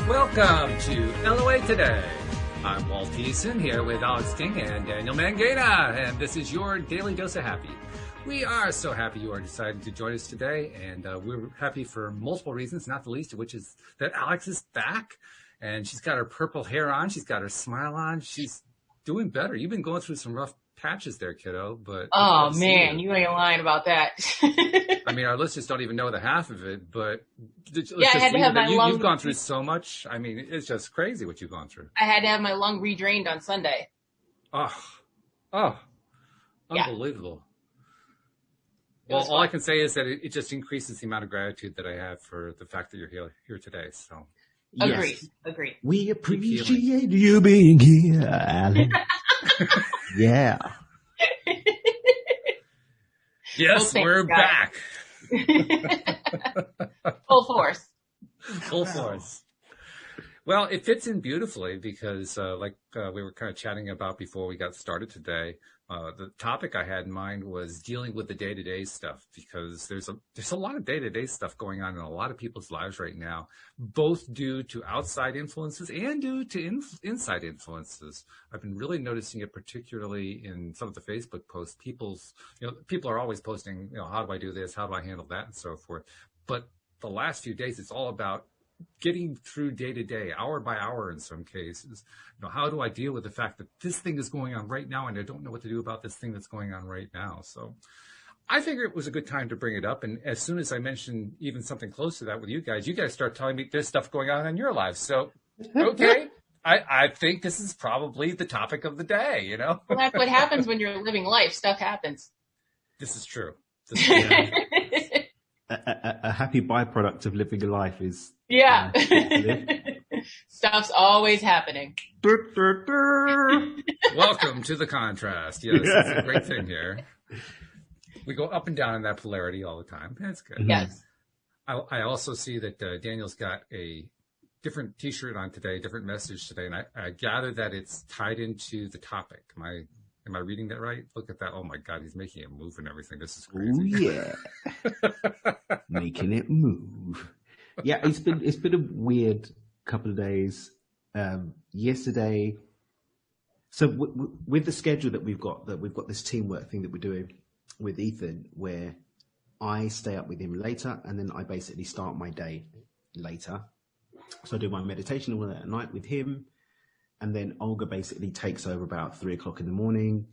Welcome to LOA Today. I'm Walt Thiessen here with Alyx King and Daniel Mangena, and this is your daily dose of happy. We are so happy you are deciding to join us today, and we're happy for multiple reasons, not the least of which is that Alyx is back, and she's got her purple hair on, she's got her smile on, she's doing better. You've been going through some rough patches there, kiddo, but... Oh, man, you ain't lying about that. I mean, our listeners don't even know the half of it, but I had to have my lung... You've gone through so much. I mean, it's just crazy what you've gone through. I had to have my lung redrained on Sunday. Unbelievable. Well, all I can say is that it just increases the amount of gratitude that I have for the fact that you're here today. So, Agreed. We appreciate you being here, Alan. Yeah. Yes, we're back. Full force. Full force. Well, it fits in beautifully because, we were kind of chatting about before we got started today, the topic I had in mind was dealing with the day-to-day stuff, because there's a lot of day-to-day stuff going on in a lot of people's lives right now, both due to outside influences and due to inside influences. I've been really noticing it particularly in some of the Facebook posts. People are always posting, how do I do this? How do I handle that? And so forth. But the last few days, it's all about getting through day to day, hour by hour in some cases. How do I deal with the fact that this thing is going on right now and I don't know what to do about this thing that's going on right now? So I figured it was a good time to bring it up. And as soon as I mentioned even something close to that with you guys start telling me there's stuff going on in your lives. So, okay, I think this is probably the topic of the day, Well, that's what happens when you're living life. Stuff happens. This is true. A happy byproduct of living a life is... Yeah. Stuff's always happening. Welcome to the contrast. Yes, it's a great thing here. We go up and down in that polarity all the time. That's good. Yes. I also see that Daniel's got a different T-shirt on today, different message today, and I gather that it's tied into the topic. Am I reading that right? Look at that. Oh, my God, he's making it move and everything. This is crazy. Oh, yeah. Making it move. Yeah, it's been a weird couple of days. Yesterday, so with the schedule that we've got this teamwork thing that we're doing with Ethan, where I stay up with him later, and then I basically start my day later. So I do my meditation all at night with him. And then Olga basically takes over about 3:00 in the morning.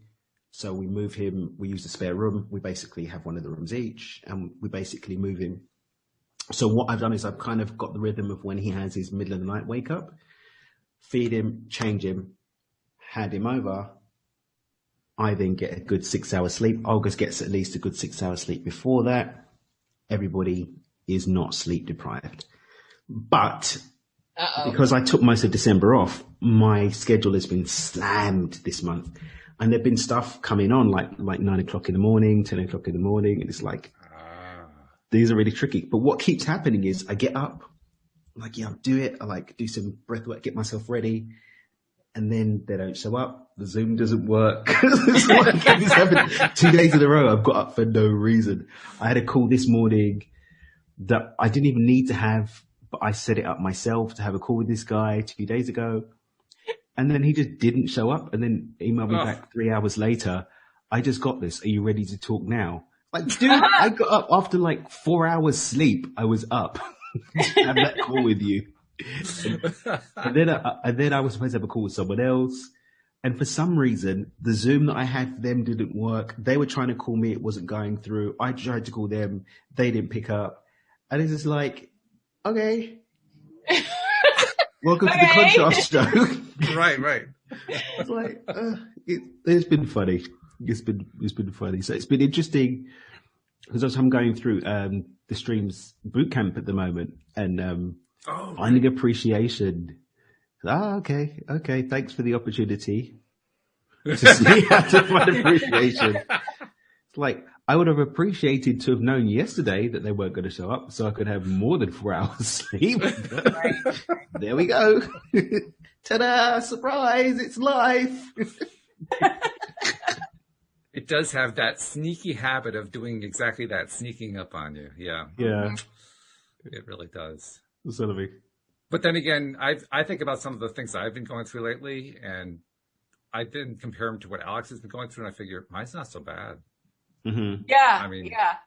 So we move him, we use the spare room. We basically have one of the rooms each, and we basically move him. So what I've done is I've kind of got the rhythm of when he has his middle of the night wake up, feed him, change him, hand him over. I then get a good 6 hours sleep. Olga gets at least a good 6 hours sleep before that. Everybody is not sleep deprived. But... because I took most of December off, my schedule has been slammed this month. And there've been stuff coming on like 9:00 in the morning, 10:00 in the morning. And it's like, these are really tricky. But what keeps happening is I get up, I'm like, I'll do it. I do some breath work, get myself ready. And then they don't show up. The Zoom doesn't work. It's happened 2 days in a row. I've got up for no reason. I had a call this morning that I didn't even need to have. But I set it up myself to have a call with this guy 2 days ago. And then he just didn't show up and then emailed me back 3 hours later. I just got this. Are you ready to talk now? Like, dude, I got up after 4 hours sleep. I was up to have that call with you. And then I was supposed to have a call with someone else. And for some reason, the Zoom that I had for them didn't work. They were trying to call me. It wasn't going through. I tried to call them. They didn't pick up. And it's just like, okay. Welcome to the contrast show. Right. It's like, it's been funny. It's been funny. So it's been interesting because I'm going through the streams boot camp at the moment and finding appreciation. Okay. Thanks for the opportunity to see how to find appreciation. It's like, I would have appreciated to have known yesterday that they weren't going to show up so I could have more than 4 hours sleep. There we go. Ta-da! Surprise! It's life. It does have that sneaky habit of doing exactly that, sneaking up on you. Yeah. Yeah. It really does. Sort of. But then again, I think about some of the things I've been going through lately, and I then compare them to what Alyx has been going through, and I figure mine's not so bad. Mm-hmm. Yeah. I mean, yeah.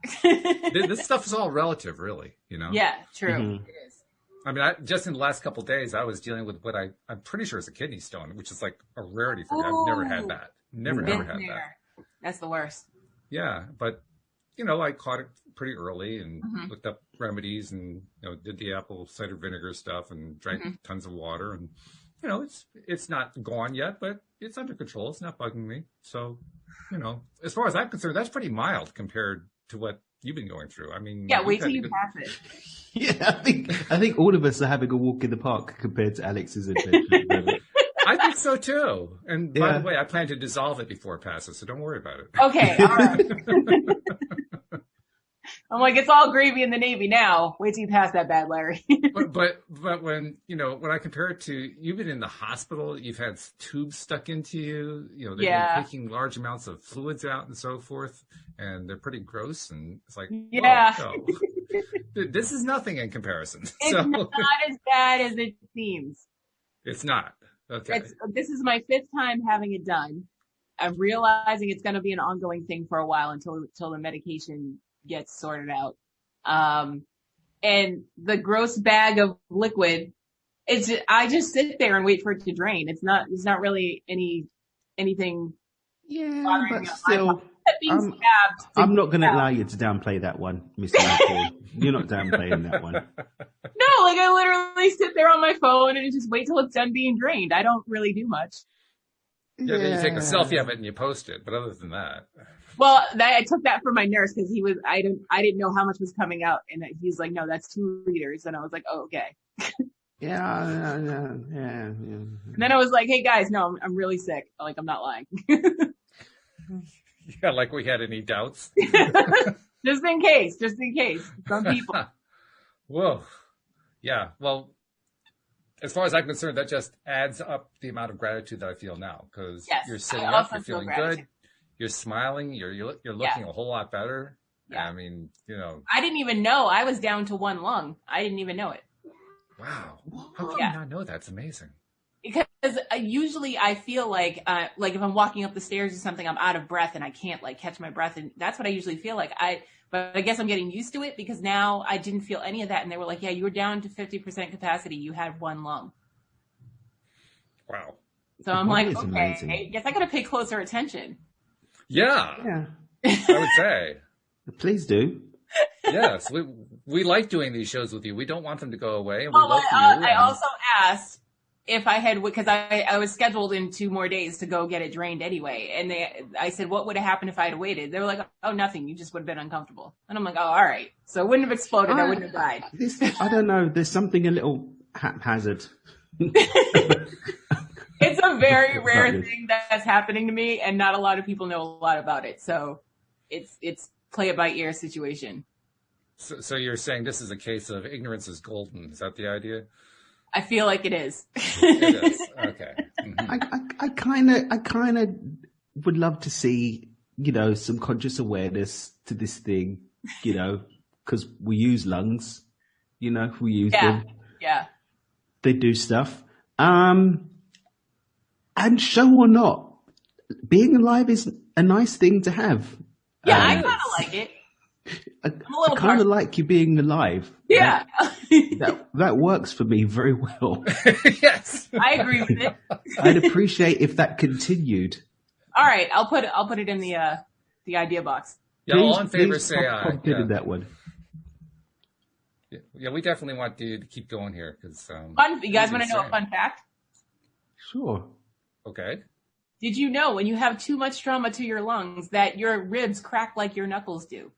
this stuff is all relative, really. You know. Yeah, true. Mm-hmm. It is. I mean, just in the last couple of days, I was dealing with what I'm pretty sure is a kidney stone, which is like a rarity for me. I've never had that. Never Been had there. that. That's the worst. Yeah, but you know, I caught it pretty early and Mhm. looked up remedies and did the apple cider vinegar stuff and drank tons of water, and it's not gone yet, but it's under control. It's not bugging me. So, as far as I'm concerned, that's pretty mild compared to what you've been going through. I mean, Yeah, wait till you pass it. Yeah, I think all of us are having a walk in the park compared to Alex's adventure. I think so too. And by Yeah. the way, I plan to dissolve it before it passes, so don't worry about it. Okay, all right. I'm like, it's all gravy in the Navy now. Wait till you pass that bad, Larry. but when when I compare it to, you've been in the hospital, you've had tubes stuck into you, they've been taking large amounts of fluids out and so forth, and they're pretty gross, and it's like, Yeah. whoa, no. This is nothing in comparison. It's not as bad as it seems. It's not. Okay. This is my 5th time having it done. I'm realizing it's going to be an ongoing thing for a while until the medication gets sorted out. And the gross bag of liquid, I just sit there and wait for it to drain. It's not really anything. Yeah, bothering but me. still, I'm not going to allow you to downplay that one, Mr. McCall. You're not downplaying that one. No, like I literally sit there on my phone and just wait till it's done being drained. I don't really do much. Yeah, then you take a selfie of it and you post it. But other than that, well, I took that from my nurse because I didn't know how much was coming out, and he's like, no, that's 2 liters, and I was like, oh, okay. Yeah. And then I was like, hey guys, no, I'm really sick. Like, I'm not lying. yeah, like we had any doubts. Just in case. Some people. Whoa. Yeah. Well, as far as I'm concerned, that just adds up the amount of gratitude that I feel now, because you're sitting up, you're feeling good, you're smiling, you're looking a whole lot better. Yeah. I mean, I didn't even know I was down to 1 lung. I didn't even know it. Wow. How can you not know? That's amazing. Because usually I feel like if I'm walking up the stairs or something, I'm out of breath and I can't catch my breath, and that's what I usually feel like. But I guess I'm getting used to it because now I didn't feel any of that, and they were like, "Yeah, you were down to 50% capacity. You had 1 lung." Wow. So I'm like, okay, amazing. I guess I got to pay closer attention. Yeah. I would say. Please do. Yes, we like doing these shows with you. We don't want them to go away. And Well, we love you. I also asked if I had, because I was scheduled in 2 more days to go get it drained anyway. And I said, what would have happened if I had waited? They were like, oh, nothing. You just would have been uncomfortable. And I'm like, oh, all right. So it wouldn't have exploded. I wouldn't have died. I don't know. There's something a little haphazard. It's a very rare thing that's happening to me, and not a lot of people know a lot about it. So it's play it by ear situation. So you're saying this is a case of ignorance is golden. Is that the idea? I feel like it is. It is. Okay. Mm-hmm. I kind of would love to see, some conscious awareness to this thing, because we use lungs, we use them. Yeah. They do stuff. And show or not, being alive is a nice thing to have. Yeah, I kind of like it. I kind of like you being alive. Yeah. That works for me very well. Yes. I agree with it. I'd appreciate if that continued. All right, I'll put it in the idea box. Yeah, all in favor say aye. Yeah. That one. Yeah, we definitely want you to keep going here because. You guys want to know a fun fact? Sure. Okay. Did you know when you have too much trauma to your lungs that your ribs crack like your knuckles do?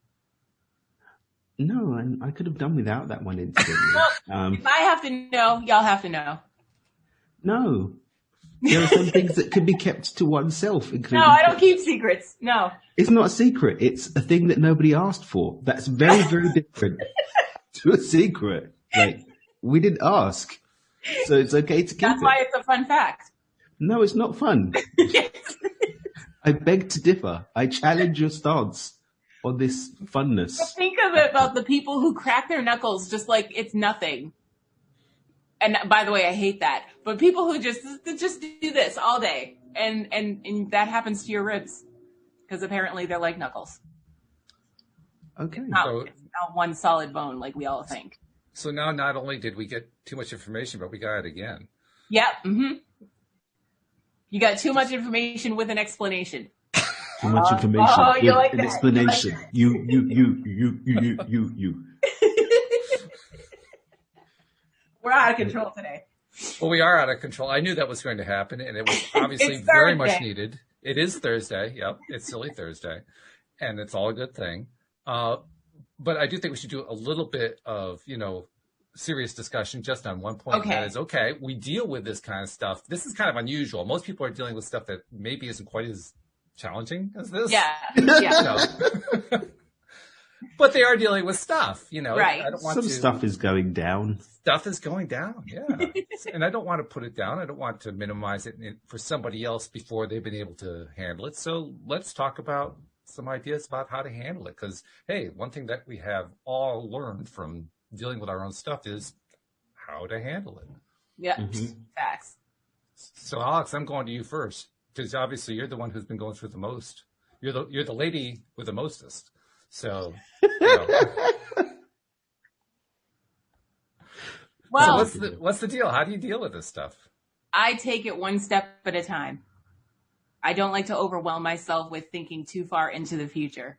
No, and I could have done without that one incident. Well, if I have to know, y'all have to know. No. There are some things that can be kept to oneself. No, I don't keep secrets. No. It's not a secret. It's a thing that nobody asked for. That's very, very different to a secret. Like, we didn't ask. So it's okay to keep it. That's why it's a fun fact. No, it's not fun. Yes. I beg to differ. I challenge your stance on this funness. But think of it about the people who crack their knuckles just like it's nothing. and by the way, I hate that. But people who just do this all day, and that happens to your ribs, because apparently they're like knuckles. Okay. It's not one solid bone like we all think. So now not only did we get too much information, but we got it again. Yep. Mm-hmm. You got too much information with an explanation. Too much information with like an that. explanation. You. We're out of control today. Well, we are out of control. I knew that was going to happen, and it was obviously very much needed. It is Thursday. Yep, it's Silly Thursday, and it's all a good thing. But I do think we should do a little bit of, serious discussion just on one point. Okay. That is, okay, we deal with this kind of stuff. This is kind of unusual. Most people are dealing with stuff that maybe isn't quite as challenging as this. Yeah. But they are dealing with stuff, Right. I don't want Some stuff is going down. Stuff is going down, yeah. And I don't want to put it down. I don't want to minimize it for somebody else before they've been able to handle it. So let's talk about some ideas about how to handle it. Because, hey, one thing that we have all learned from dealing with our own stuff is how to handle it. Yeah, Mm-hmm. Facts. So, Alyx, I'm going to you first, because obviously you're the one who's been going through the most. You're the lady with the mostest. So, Well, so what's the deal? How do you deal with this stuff? I take it one step at a time. I don't like to overwhelm myself with thinking too far into the future,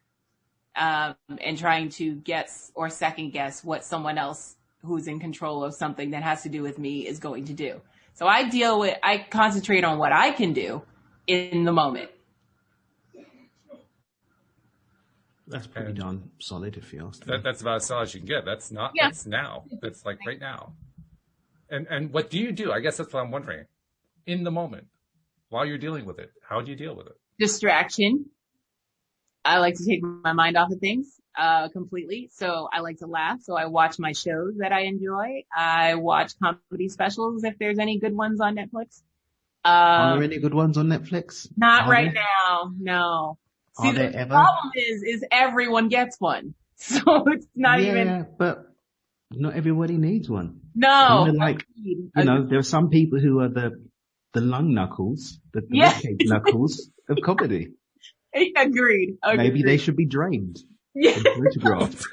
and trying to guess or second guess what someone else who's in control of something that has to do with me is going to do. So I concentrate on what I can do in the moment. That's pretty darn solid, if you ask me. That's about as solid as you can get. That's now. That's like right now. And what do you do? I guess that's what I'm wondering. In the moment, while you're dealing with it, how do you deal with it? Distraction. I like to take my mind off of things completely. So I like to laugh. So I watch my shows that I enjoy. I watch comedy specials if there's any good ones on Netflix. Are there any good ones on Netflix? Not right now. No. See, Are there the ever? problem is everyone gets one. So it's not even. Yeah, but not everybody needs one. No. There are some people who are the lung knuckles, the ribcage knuckles of comedy. Agreed. Maybe they should be drained. Yeah. And photographed.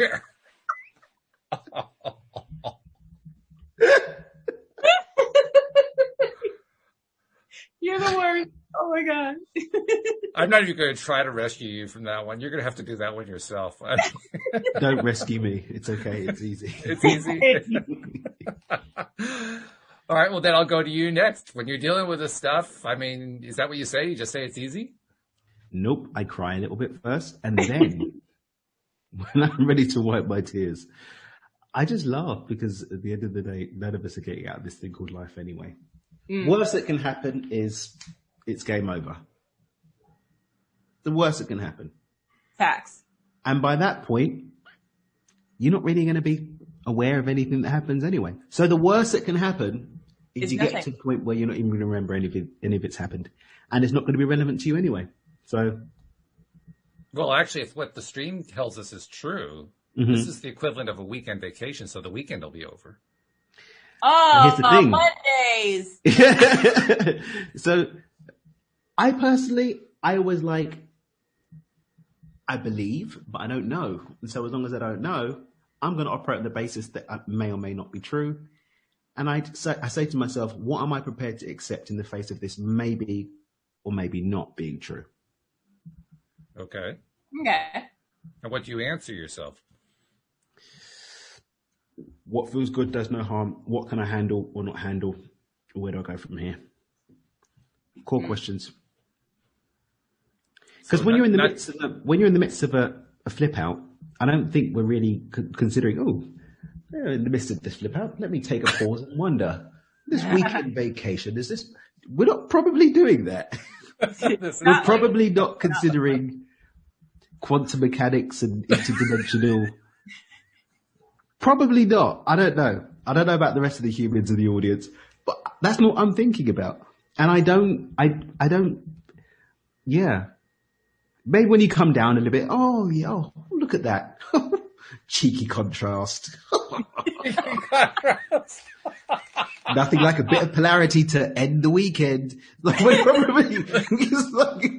You're the worst. Oh my God. I'm not even going to try to rescue you from that one. You're going to have to do that one yourself. Don't rescue me. It's okay. It's easy. It's easy. All right. Well, then I'll go to you next. When you're dealing with this stuff, I mean, is that what you say? You just say it's easy? Nope. I cry a little bit first. And then when I'm ready to wipe my tears, I just laugh because at the end of the day, none of us are getting out of this thing called life anyway. Worst that can happen is it's game over. The worst that can happen. Facts. And by that point, you're not really going to be aware of anything that happens anyway. So the worst that can happen is you get to the point where you're not even going to remember any of it's happened. And it's not going to be relevant to you anyway. So. Well, actually, if what the stream tells us is true, this is the equivalent of a weekend vacation. So the weekend will be over. Oh, here's the thing. Mondays. So I was like, I believe, but I don't know. And so as long as I don't know, I'm going to operate on the basis that may or may not be true. And I say to myself, what am I prepared to accept in the face of this maybe or maybe not being true? Okay. Okay. And what do you answer yourself? What feels good does no harm. What can I handle or not handle? Where do I go from here? Core questions. Because when you're in the midst of a flip out, I don't think we're really considering. In the midst of this flip out, let me take a pause and wonder. This weekend vacation is this? We're not probably doing that. We're probably not considering quantum mechanics and interdimensional. Probably not. I don't know. I don't know about the rest of the humans in the audience, but that's not what I'm thinking about. And I don't, yeah. Maybe when you come down a little bit, look at that. Cheeky contrast. Nothing like a bit of polarity to end the weekend. Like, it's like,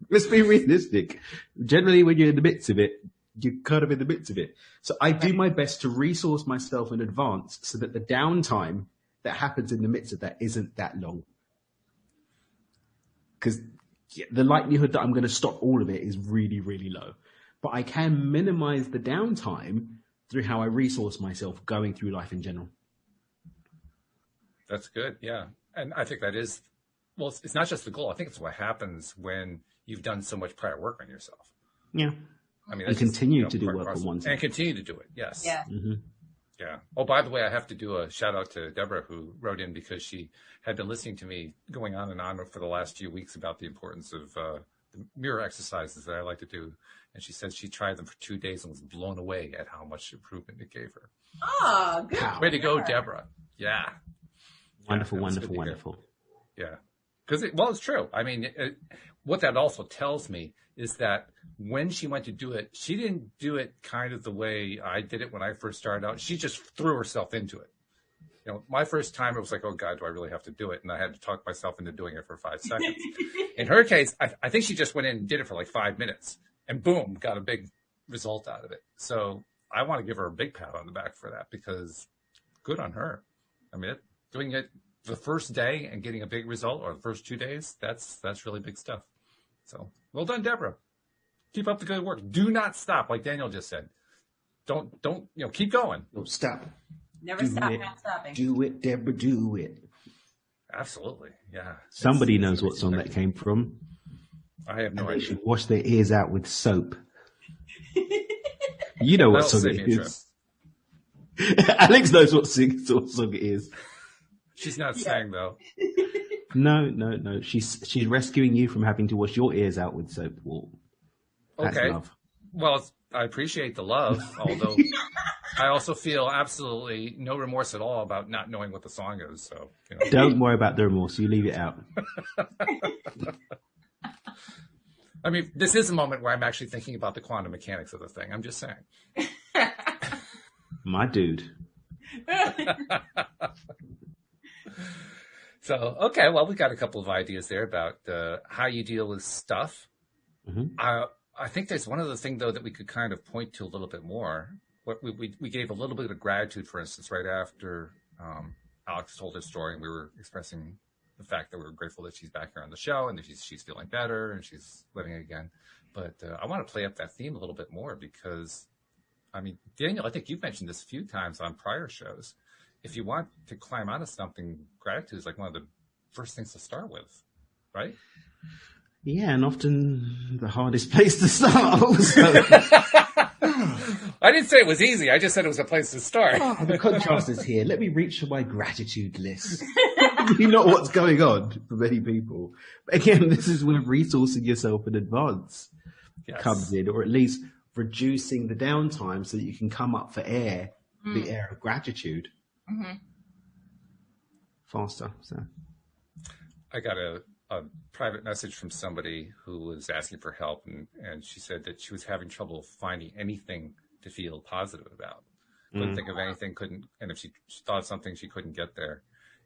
let's be realistic. Generally, when you're in the midst of it, you're kind of in the midst of it. So I do my best to resource myself in advance so that the downtime that happens in the midst of that isn't that long. Because the likelihood that I'm going to stop all of it is really, really low. But I can minimize the downtime through how I resource myself going through life in general. That's good. Yeah. And I think that is, well, it's not just the goal. I think it's what happens when you've done so much prior work on yourself. Yeah. I mean, and continue to do work on oneself. And continue to do it. Yes. Yeah. Mm-hmm. Yeah. Oh, by the way, I have to do a shout out to Deborah, who wrote in because she had been listening to me going on and on for the last few weeks about the importance of the mirror exercises that I like to do. And she said she tried them for 2 days and was blown away at how much improvement it gave her. Oh, good. Way to go, Deborah. Yeah. Wonderful, wonderful. Yeah. Because, it's true. I mean, what that also tells me is that when she went to do it, she didn't do it kind of the way I did it when I first started out. She just threw herself into it. You know, my first time, it was like, oh, God, do I really have to do it? And I had to talk myself into doing it for 5 seconds. In her case, I think she just went in and did it for like 5 minutes and boom, got a big result out of it. So I want to give her a big pat on the back for that because good on her. I mean, doing it the first day and getting a big result, or the first 2 days, that's really big stuff. So well done, Deborah. Keep up the good work. Do not stop, like Daniel just said. Don't keep going. Don't stop. Never stop, not stopping. Do it, Deborah, do it. Absolutely, yeah. Somebody knows what song that came from. I have no idea. They should wash their ears out with soap. You know what song it is. Alyx knows what song it is. She's not saying though. No. She's rescuing you from having to wash your ears out with soap. Well, that's okay. love. Well, I appreciate the love, although I also feel absolutely no remorse at all about not knowing what the song is. So don't worry about the remorse. You leave it out. I mean, this is a moment where I'm actually thinking about the quantum mechanics of the thing. I'm just saying. My dude. So, okay, well, we got a couple of ideas there about how you deal with stuff. Mm-hmm. I think there's one other thing, though, that we could kind of point to a little bit more. What we gave a little bit of gratitude, for instance, right after Alyx told her story, and we were expressing the fact that we were grateful that she's back here on the show and that she's feeling better and she's living again. But I want to play up that theme a little bit more because, I mean, Daniel, I think you've mentioned this a few times on prior shows. If you want to climb out of something, gratitude is like one of the first things to start with, right? Yeah, and often the hardest place to start also. I didn't say it was easy. I just said it was a place to start. Oh, the contrast is here. Let me reach for my gratitude list. You know what's going on for many people. But again, this is where resourcing yourself in advance comes in, or at least reducing the downtime so that you can come up for air, the air of gratitude. Mm-hmm. Faster. So I got a private message from somebody who was asking for help, and she said that she was having trouble finding anything to feel positive about. Couldn't think of anything, and if she thought something, she couldn't get there.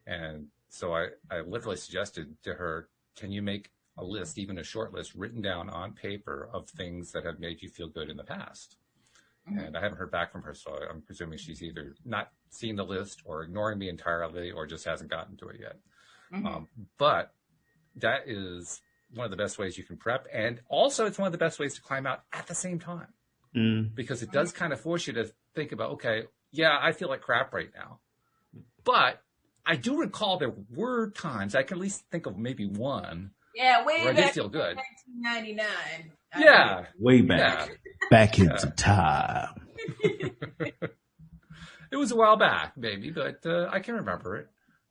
And so I literally suggested to her, can you make a list, even a short list, written down on paper of things that have made you feel good in the past? And I haven't heard back from her, so I'm presuming she's either not seen the list or ignoring me entirely or just hasn't gotten to it yet. Mm-hmm. But that is one of the best ways you can prep. And also it's one of the best ways to climb out at the same time. Because it does kind of force you to think about, okay, yeah, I feel like crap right now. But I do recall there were times, I can at least think of maybe one. Yeah, way where back I did feel good. 1999. Yeah. Way back. Yeah. Back into time. It was a while back, maybe, but I can remember it.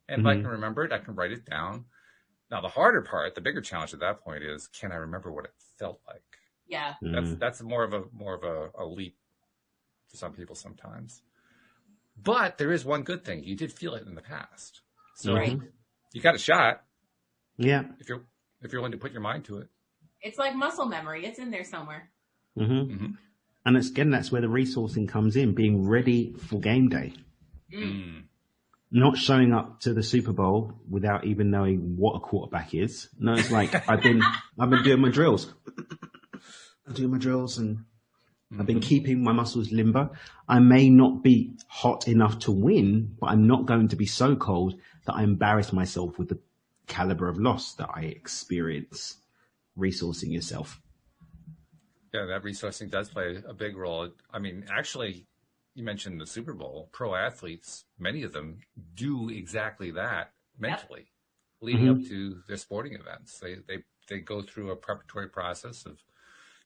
And if I can remember it, I can write it down. Now, the harder part, the bigger challenge at that point is, can I remember what it felt like? Yeah. That's more of a leap for some people sometimes. But there is one good thing. You did feel it in the past. So you got a shot. Yeah. If you're willing to put your mind to it. It's like muscle memory. It's in there somewhere. And that's where the resourcing comes in, being ready for game day. Mm. Not showing up to the Super Bowl without even knowing what a quarterback is. No, it's like I've been doing my drills. I'm doing my drills and I've been keeping my muscles limber. I may not be hot enough to win, but I'm not going to be so cold that I embarrass myself with the caliber of loss that I experience resourcing yourself. Yeah, that resourcing does play a big role. I mean, actually, you mentioned the Super Bowl. Pro athletes, many of them do exactly that mentally, leading up to their sporting events. They go through a preparatory process of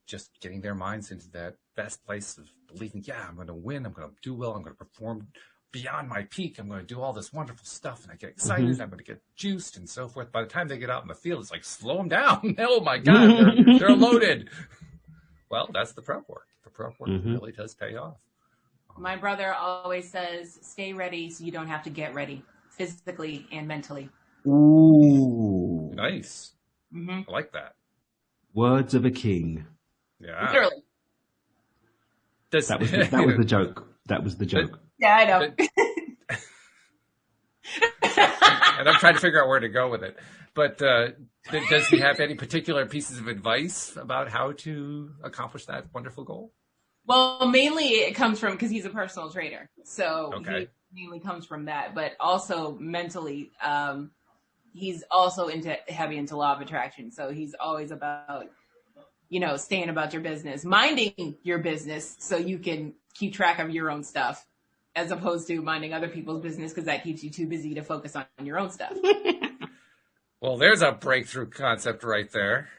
just getting their minds into that best place of believing, yeah, I'm going to win, I'm going to do well, I'm going to perform beyond my peak, I'm going to do all this wonderful stuff, and I get excited, I'm going to get juiced and so forth. By the time they get out in the field, it's like, slow them down. Oh my God, they're loaded. Well, that's the prep work. The prep work really does pay off. My brother always says, stay ready so you don't have to get ready, physically and mentally. Ooh. Nice. I like that. Words of a king. Yeah. Literally. That was the joke. That was the joke. Yeah, I know. And I'm trying to figure out where to go with it. But does he have any particular pieces of advice about how to accomplish that wonderful goal? Well, mainly it comes from, because he's a personal trainer. So Okay. he mainly comes from that. But also mentally, he's also heavy into law of attraction. So he's always about, staying about your business, minding your business so you can keep track of your own stuff, as opposed to minding other people's business, because that keeps you too busy to focus on your own stuff. Well, there's a breakthrough concept right there.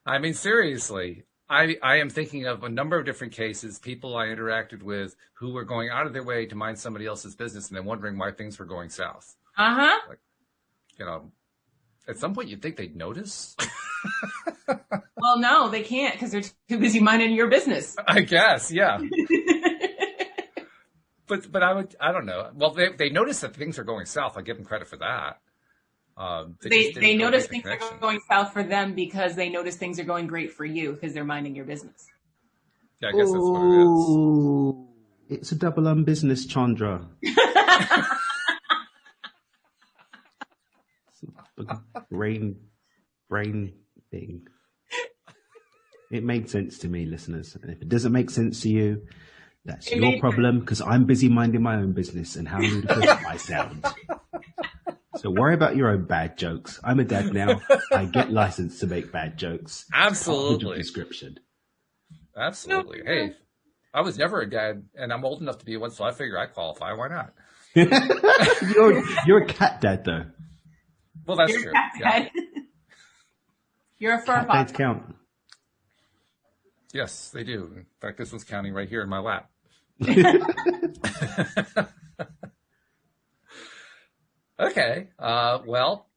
I mean, seriously, I am thinking of a number of different cases, people I interacted with who were going out of their way to mind somebody else's business and then wondering why things were going south. Like, at some point you'd think they'd notice. Well, no, they can't, because they're too busy minding your business. I guess, yeah. But I don't know. Well, they notice that things are going south. I give them credit for that. They notice things are going south for them because they notice things are going great for you because they're minding your business. Yeah, I guess that's what it is. It's a double business, Chandra. brain thing. It made sense to me, listeners. And if it doesn't make sense to you, that's your problem, because I'm busy minding my own business and how ludicrous I sound. So worry about your own bad jokes. I'm a dad now. I get licensed to make bad jokes. Absolutely. Description. Absolutely. Hey, I was never a dad, and I'm old enough to be one, so I figure I qualify. Why not? You're a cat dad, though. Well, that's You're true. A cat dad. You're a fur Cat dads count. Yes, they do. In fact, this one's counting right here in my lap. Okay. Well,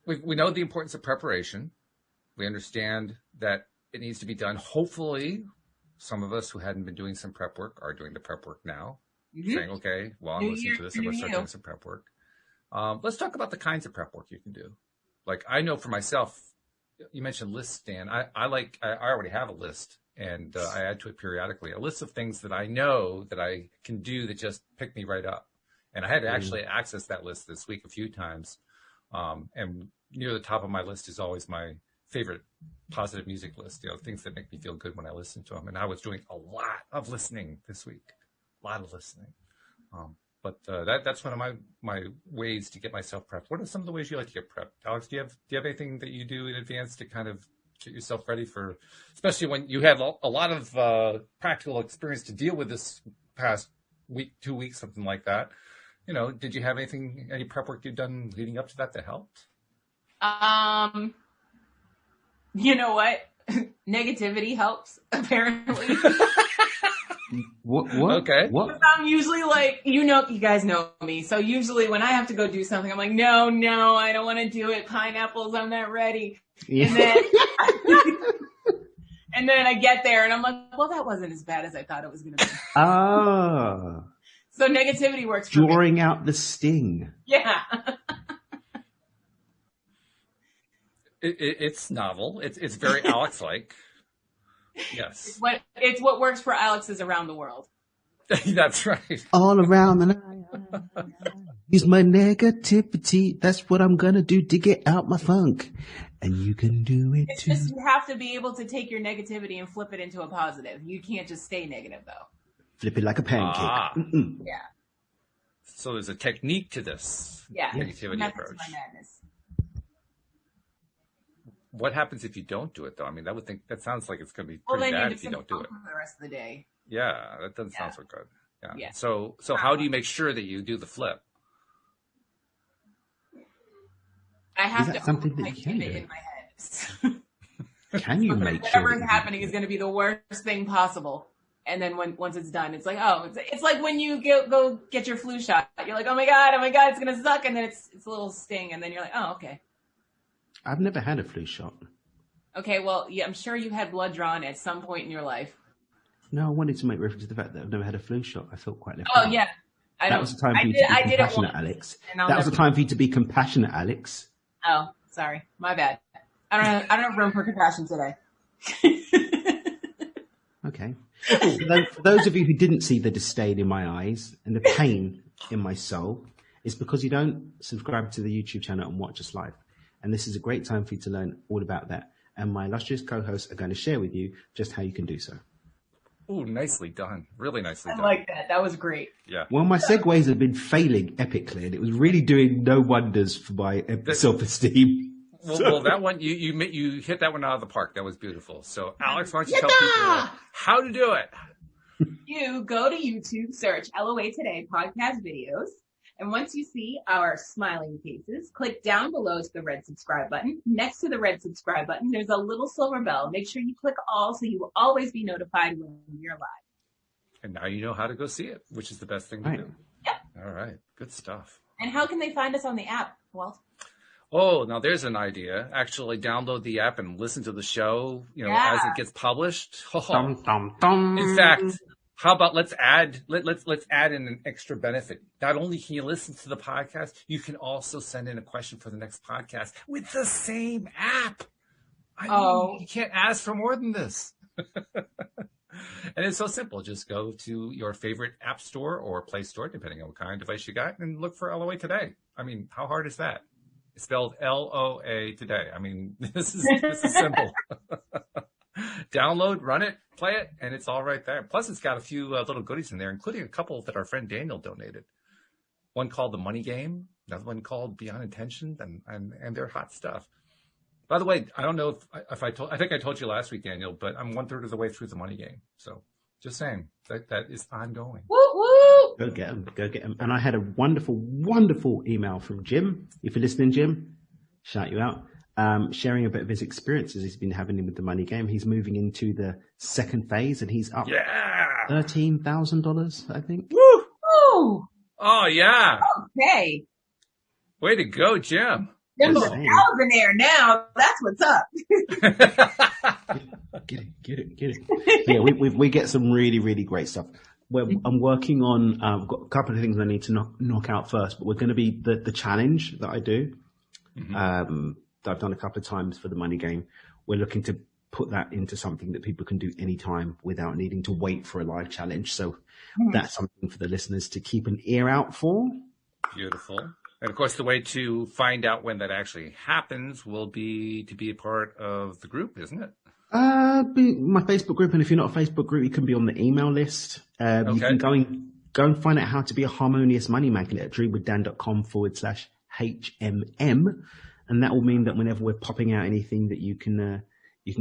we know the importance of preparation. We understand that it needs to be done. Hopefully, some of us who hadn't been doing some prep work are doing the prep work now, saying, okay, well, I'm listening to this, I'm going to start doing some prep work. Let's talk about the kinds of prep work you can do. Like, I know for myself, you mentioned lists, Dan. I already have a list, and I add to it periodically, a list of things that I know that I can do that just pick me right up. And I had to actually access that list this week a few times. And near the top of my list is always my favorite positive music list, things that make me feel good when I listen to them. And I was doing a lot of listening this week, a lot of listening. But that's one of my ways to get myself prepped. What are some of the ways you like to get prepped? Alyx, do you have anything that you do in advance to kind of get yourself ready for, especially when you have a lot of practical experience to deal with this past week, 2 weeks, something like that? Did you have any prep work you've done leading up to that helped? You know what? Negativity helps, apparently. What? Okay. What? I'm usually like, you guys know me. So usually when I have to go do something, I'm like, no, I don't want to do it. Pineapples, I'm not ready. Yeah. And then I get there and I'm like, well, that wasn't as bad as I thought it was going to be. Ah. So negativity works for me. Drawing out the sting. Yeah. It's novel. It's very Alyx-like. Yes. It's what works for Alyx's around the world. That's right. All around the night. Use my negativity. That's what I'm going to do to get out my funk. And you can do it It's too. just you have to be able to take your negativity and flip it into a positive. You can't just stay negative, though. Flip it like a pancake. Yeah. So there's a technique to this negativity Method approach. to my madness. What happens if you don't do it, though? I mean, that sounds like it's going to be pretty bad if you don't do it. For the rest of the day. Yeah, that doesn't sound so good. Yeah. So how do you make sure that you do the flip? I have Is that to something that you can it do? in my head. Can you make sure? Whatever is happening is going to be the worst thing possible. And then once it's done, it's like, oh, it's like when you go get your flu shot. You're like, oh my god, it's going to suck. And then it's a little sting. And then you're like, oh, okay. I've never had a flu shot. Okay, well, yeah, I'm sure you had blood drawn at some point in your life. No, I wanted to make reference to the fact that I've never had a flu shot. I felt quite left Oh, out. yeah. That was the time for you to be compassionate, Alyx. That was the time for you to be compassionate, Alyx. Oh, sorry. My bad. I don't have room for compassion today. Okay. For those of you who didn't see the disdain in my eyes and the pain in my soul, it's because you don't subscribe to the YouTube channel and watch us live. And this is a great time for you to learn all about that. And my illustrious co-hosts are going to share with you just how you can do so. Oh, nicely done. Really nicely done. I like that. That was great. Yeah. Well, my segues have been failing epically, and it was really doing no wonders for my self-esteem. Well, that one, you hit that one out of the park. That was beautiful. So, Alyx, why don't you tell people how to do it? You go to YouTube, search LOA Today podcast videos. And once you see our smiling faces, click down below to the red subscribe button. Next to the red subscribe button, there's a little silver bell. Make sure you click all so you will always be notified when we're live. And now you know how to go see it, which is the best thing to do. Yep. All right. Good stuff. And how can they find us on the app, Walt? Oh, now there's an idea. Actually download the app and listen to the show, as it gets published. Dum, dum, dum. In fact, how about let's add in an extra benefit. Not only can you listen to the podcast, you can also send in a question for the next podcast with the same app. I mean, you can't ask for more than this. And it's so simple. Just go to your favorite app store or Play Store, depending on what kind of device you got, and look for LOA Today. I mean, how hard is that? It's spelled LOA Today. I mean, this is simple. Download, run it, play it, and it's all right there. Plus, it's got a few little goodies in there, including a couple that our friend Daniel donated. One called The Money Game, another one called Beyond Intention, and they're hot stuff. By the way, I don't know if I think I told you last week, Daniel, but I'm 1/3 of the way through The Money Game. So just saying that is ongoing. Woo woo! Go get them. And I had a wonderful, wonderful email from Jim. If you're listening, Jim, shout you out. Sharing a bit of his experiences he's been having with The Money Game. He's moving into the second phase and he's up $13,000, I think. Woo! Woo! Oh, yeah. Okay. Way to go, Jim. There's a thousandaire now. That's what's up. Get it. Yeah, we get some really, really great stuff. I'm working on, I've got a couple of things I need to knock out first, but we're going to be the challenge that I do. Mm-hmm. That I've done a couple of times for The Money Game. We're looking to put that into something that people can do anytime without needing to wait for a live challenge. So that's something for the listeners to keep an ear out for. Beautiful. And of course, the way to find out when that actually happens will be to be a part of the group, isn't it? My Facebook group. And if you're not a Facebook group, you can be on the email list. You can go and find out how to be a harmonious money magnet at dreamwithdan.com/HMM. And that will mean that whenever we're popping out anything that you can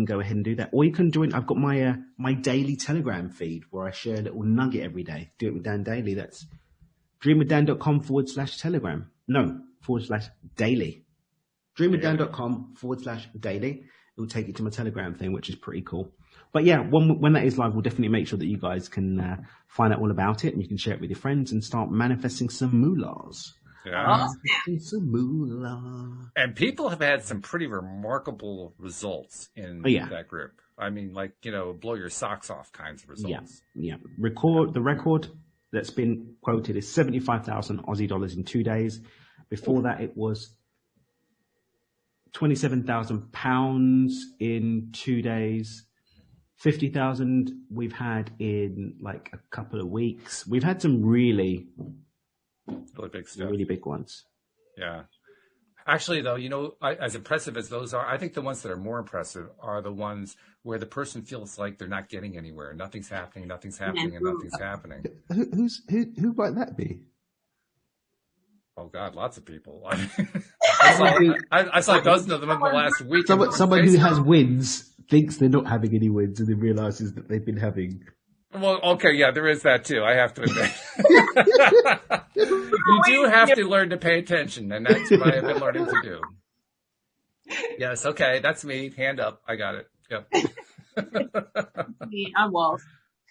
go ahead and do that. Or you can join, I've got my daily Telegram feed where I share a little nugget every day. Do it with Dan Daily. That's dreamwithdan.com/Telegram. No, /daily. dreamwithdan.com/daily. It will take you to my Telegram thing, which is pretty cool. But yeah, when that is live, we'll definitely make sure that you guys can find out all about it and you can share it with your friends and start manifesting some moolahs. Yeah. Some moolah. And people have had some pretty remarkable results in that group. I mean, blow your socks off kinds of results. Yeah. The record that's been quoted is 75,000 Aussie dollars in 2 days. Before that, it was 27,000 pounds in 2 days, 50,000 we've had in like a couple of weeks. We've had some really big stuff. Really big ones. Yeah. Actually, though, as impressive as those are, I think the ones that are more impressive are the ones where the person feels like they're not getting anywhere. Nothing's happening, and nothing's happening. Who might that be? Oh, God, lots of people. I saw a dozen of them in the last week. Someone who has wins thinks they're not having any wins and then realizes that they've been having. Well, okay, yeah, there is that too. I have to admit. You do have to learn to pay attention, and that's what I have been learning to do. Yes, okay, that's me. Hand up. I got it. Yep. I'm Walt.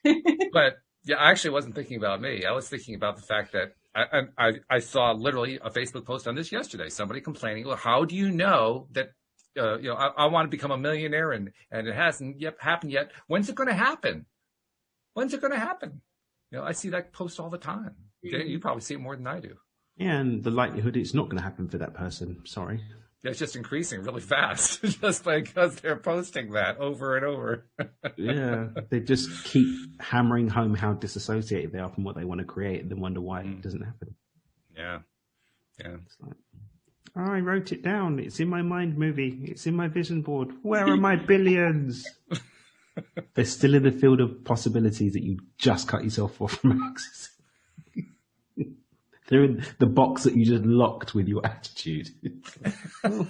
But yeah, I actually wasn't thinking about me. I was thinking about the fact that I saw literally a Facebook post on this yesterday. Somebody complaining, well, how do you know that I want to become a millionaire and it hasn't yet happened yet? When's it going to happen? When's it going to happen? I see that post all the time. Okay? You probably see it more than I do. Yeah, and the likelihood it's not going to happen for that person. Sorry. Yeah, it's just increasing really fast just because they're posting that over and over. Yeah, they just keep hammering home how disassociated they are from what they want to create and then wonder why it doesn't happen. Yeah. Yeah. It's like, I wrote it down. It's in my mind movie. It's in my vision board. Where are my billions? They're still in the field of possibilities that you just cut yourself off from accessing. They're in the box that you just locked with your attitude. Oh,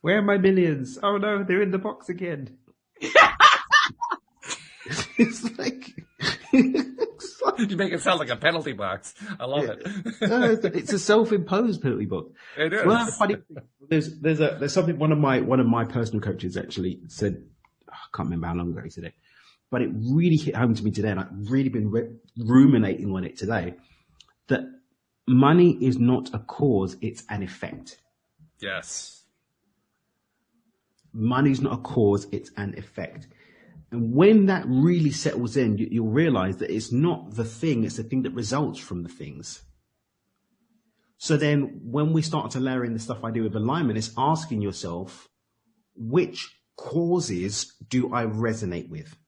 where are my millions? Oh no, they're in the box again. It's like you make it sound like a penalty box. I love it. No, it's a self-imposed penalty box. It is. Well, funny. There's something one of my personal coaches actually said. I can't remember how long ago he said it, but it really hit home to me today, and I've really been ruminating on it today. That money is not a cause; it's an effect. Yes. Money's not a cause; it's an effect. And when that really settles in, you'll realize that it's not the thing; it's the thing that results from the things. So then, when we start to layer in the stuff I do with alignment, it's asking yourself, which causes do I resonate with?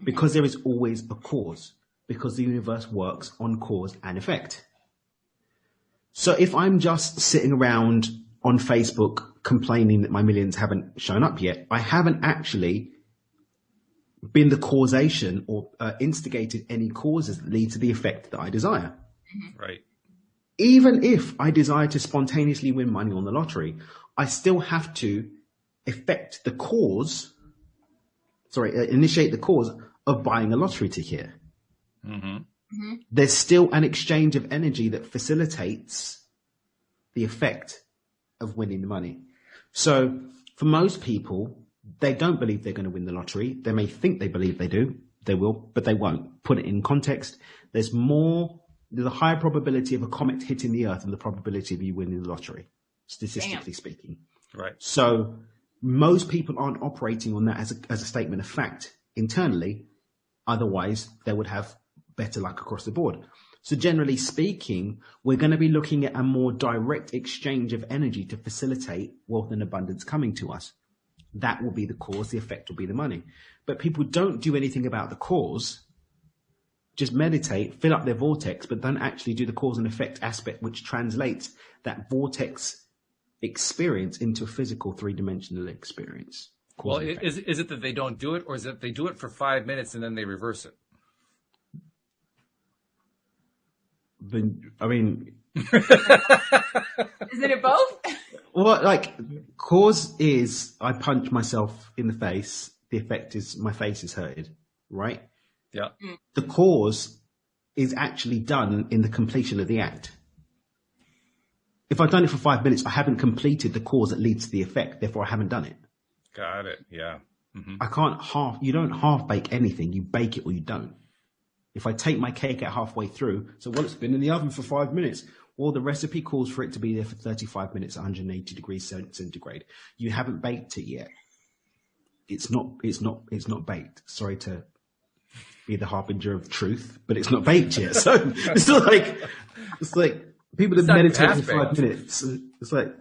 Because there is always a cause, because the universe works on cause and effect. So if I'm just sitting around on Facebook complaining that my millions haven't shown up yet, I haven't actually been the causation or instigated any causes that lead to the effect that I desire. Right. Even if I desire to spontaneously win money on the lottery, I still have to initiate the cause of buying a lottery ticket. Mm-hmm. Mm-hmm. There's still an exchange of energy that facilitates the effect of winning the money. So for most people, they don't believe they're going to win the lottery. They may think they believe they do. They will, but they won't. Put it in context. There's a higher probability of a comet hitting the earth than the probability of you winning the lottery, statistically speaking. Right. So most people aren't operating on that as a statement of fact internally. Otherwise, they would have better luck across the board. So generally speaking, we're going to be looking at a more direct exchange of energy to facilitate wealth and abundance coming to us. That will be the cause. The effect will be the money. But people don't do anything about the cause. Just meditate, fill up their vortex, but don't actually do the cause and effect aspect, which translates that vortex experience into a physical three-dimensional experience. Well, is it that they don't do it, or is it they do it for 5 minutes and then they reverse it? I mean, isn't it both? Well, like, cause is I punch myself in the face. The effect is my face is hurted, right? Yeah. The cause is actually done in the completion of the act. If I've done it for 5 minutes, I haven't completed the cause that leads to the effect. Therefore, I haven't done it. Got it. Yeah. Mm-hmm. You don't half bake anything. You bake it or you don't. If I take my cake out halfway through, so it's been in the oven for 5 minutes. Well, the recipe calls for it to be there for 35 minutes, 180 degrees centigrade. You haven't baked it yet. It's not baked. Sorry to be the harbinger of truth, but it's not baked yet. So it's like people have meditated for 5 minutes. It's like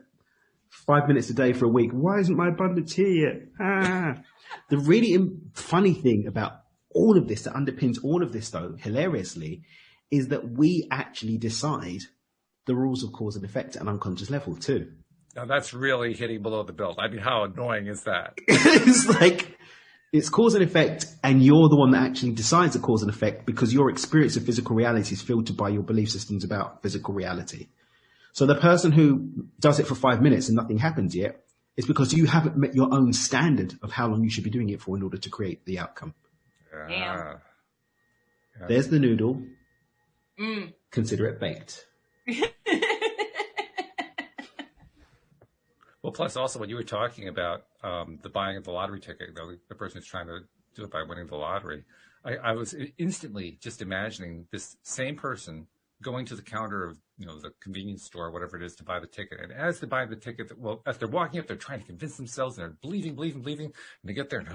5 minutes a day for a week. Why isn't my abundance here yet? The really funny thing about all of this, that underpins all of this though, hilariously, is that we actually decide the rules of cause and effect at an unconscious level too. Now that's really hitting below the belt. I mean, how annoying is that? It's like, it's cause and effect, and you're the one that actually decides the cause and effect because your experience of physical reality is filtered by your belief systems about physical reality. So the person who does it for 5 minutes and nothing happens yet is because you haven't met your own standard of how long you should be doing it for in order to create the outcome. Yeah. There's the noodle. Consider it baked. Well, plus also when you were talking about the buying of the lottery ticket, the person who's trying to do it by winning the lottery, I was instantly just imagining this same person going to the counter of the convenience store or whatever it is to buy the ticket. And as they buy the ticket, as they're walking up, they're trying to convince themselves and they're believing. And they get there and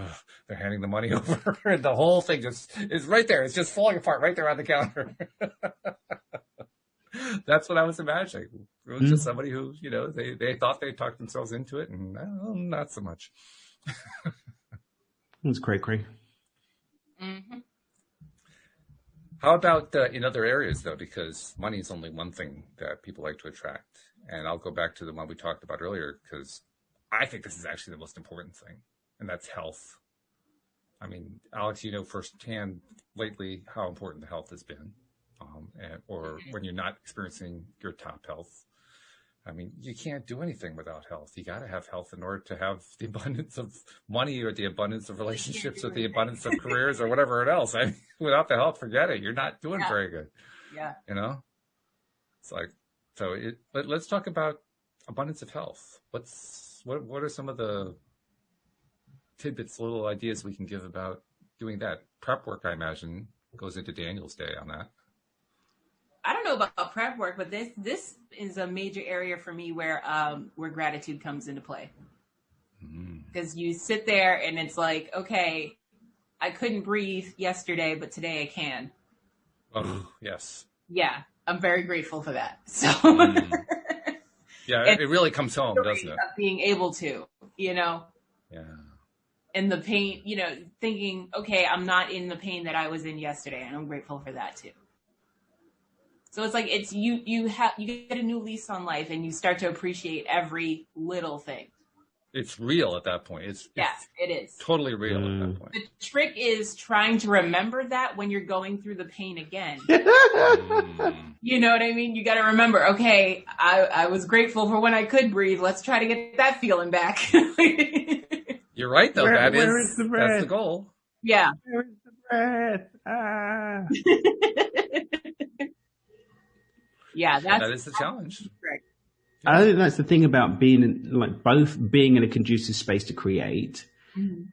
they're handing the money over. And the whole thing just is right there. It's just falling apart right there on the counter. That's what I was imagining. It was just somebody who, they thought they talked themselves into it, and not so much. It's cray. Mm-hmm. How about in other areas, though? Because money is only one thing that people like to attract. And I'll go back to the one we talked about earlier, because I think this is actually the most important thing, and that's health. I mean, Alyx, firsthand lately how important the health has been. Or when you're not experiencing your top health. I mean, you can't do anything without health. You got to have health in order to have the abundance of money or the abundance of relationships or the abundance of careers or whatever else. I mean, without the health, forget it. You're not doing very good. Yeah. It's like, but let's talk about abundance of health. What are some of the tidbits, little ideas we can give about doing that? Prep work, I imagine, goes into Daniel's day on that. I don't know about prep work, but this is a major area for me where gratitude comes into play. Because you sit there and it's like, okay, I couldn't breathe yesterday, but today I can. Oh, yes. Yeah, I'm very grateful for that. So yeah, it really comes home, doesn't it? Being able to, Yeah. And the pain, thinking, okay, I'm not in the pain that I was in yesterday, and I'm grateful for that too. So it's like you get a new lease on life, and you start to appreciate every little thing. It's real at that point. It's it is totally real at that point. The trick is trying to remember that when you're going through the pain again. You know what I mean? You got to remember, okay, I was grateful for when I could breathe. Let's try to get that feeling back. You're right, though. Where is the breath? That's the goal. Yeah. Where is the breath? Yeah, that is the challenge. I think that's the thing about both being in a conducive space to create,